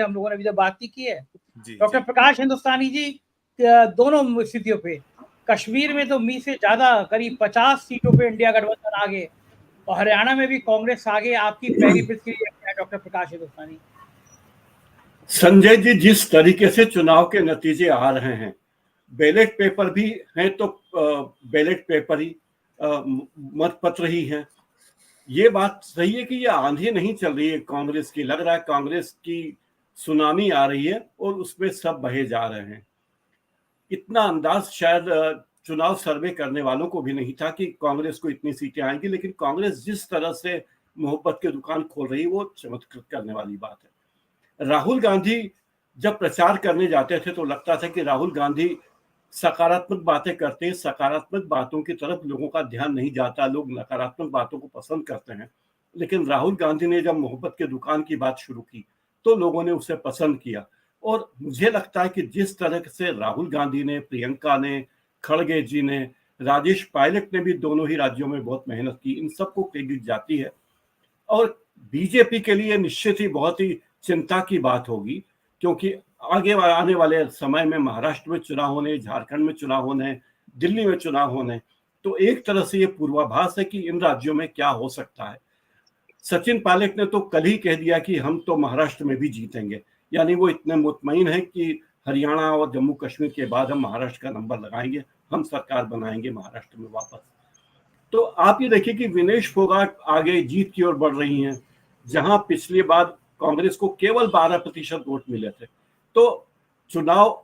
हम लोगों ने अभी तो बात नहीं की है। जी, डॉक्टर जी। प्रकाश हिंदुस्तानी जी, दोनों स्थितियों पे, कश्मीर में तो मी से ज्यादा करीब 50 सीटों पे इंडिया गठबंधन आगे, और हरियाणा में भी कांग्रेस आगे। आपकी पहली प्रतिक्रिया क्या है डॉक्टर प्रकाश हिंदुस्तानी? संजय जी, जिस तरीके से चुनाव के नतीजे आ रहे हैं, बैलेट पेपर भी हैं तो बैलेट पेपर ही, मतपत्र ही हैं। ये बात सही है कि ये आंधी नहीं चल रही है कांग्रेस की, लग रहा है कांग्रेस की सुनामी आ रही है और उसमें सब बहे जा रहे हैं। इतना अंदाज शायद चुनाव सर्वे करने वालों को भी नहीं था कि कांग्रेस को इतनी सीटें आएंगी, लेकिन कांग्रेस जिस तरह से मोहब्बत की दुकान खोल रही है वो चमत्कृत करने वाली बात है। राहुल गांधी जब प्रचार करने जाते थे तो लगता था कि राहुल गांधी सकारात्मक बातें करते हैं, सकारात्मक बातों की तरफ लोगों का ध्यान नहीं जाता, लोग नकारात्मक बातों को पसंद करते हैं। लेकिन राहुल गांधी ने जब मोहब्बत के दुकान की बात शुरू की तो लोगों ने उसे पसंद किया। और मुझे लगता है कि जिस तरह से राहुल गांधी ने, प्रियंका ने, खड़गे जी ने, राजेश पायलट ने भी दोनों ही राज्यों में बहुत मेहनत की, इन सबको क्रेडिट जाती है। और बीजेपी के लिए निश्चित ही बहुत ही चिंता की बात होगी, क्योंकि आगे आने वाले समय में महाराष्ट्र में चुनाव होने, झारखंड में चुनाव होने, दिल्ली में चुनाव होने, तो एक तरह से ये पूर्वाभास है कि इन राज्यों में क्या हो सकता है। सचिन पायलट ने तो कल ही कह दिया कि हम तो महाराष्ट्र में भी जीतेंगे, यानी वो इतने मुतमईन है कि हरियाणा और जम्मू कश्मीर के बाद हम महाराष्ट्र का नंबर लगाएंगे, हम सरकार बनाएंगे महाराष्ट्र में वापस। तो आप ये देखिए कि विनेश फोगाट आगे जीत की ओर बढ़ रही हैं, जहां पिछली बार कांग्रेस को केवल 12% वोट मिले थे। तो चुनाव,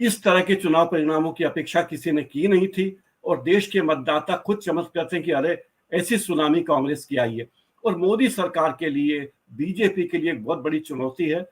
इस तरह के चुनाव परिणामों की अपेक्षा किसी ने की नहीं थी, और देश के मतदाता खुद चमक करते हैं कि अरे ऐसी सुनामी कांग्रेस की आई है। और मोदी सरकार के लिए, बीजेपी के लिए एक बहुत बड़ी चुनौती है।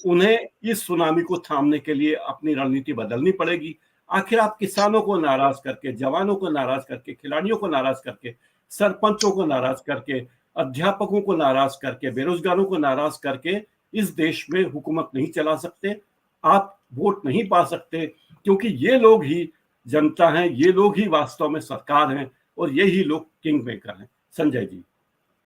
उन्हें इस सुनामी को थामने के लिए अपनी रणनीति बदलनी पड़ेगी। आखिर आप किसानों को नाराज करके, जवानों को नाराज करके, खिलाड़ियों को नाराज करके, सरपंचों को नाराज करके, अध्यापकों को नाराज करके, बेरोजगारों को नाराज करके इस देश में हुकूमत नहीं चला सकते। आप वोट नहीं पा सकते, क्योंकि ये लोग ही जनता हैं, ये लोग ही वास्तव में सरकार हैं, और यही लोग किंग मेकर हैं। संजय जी।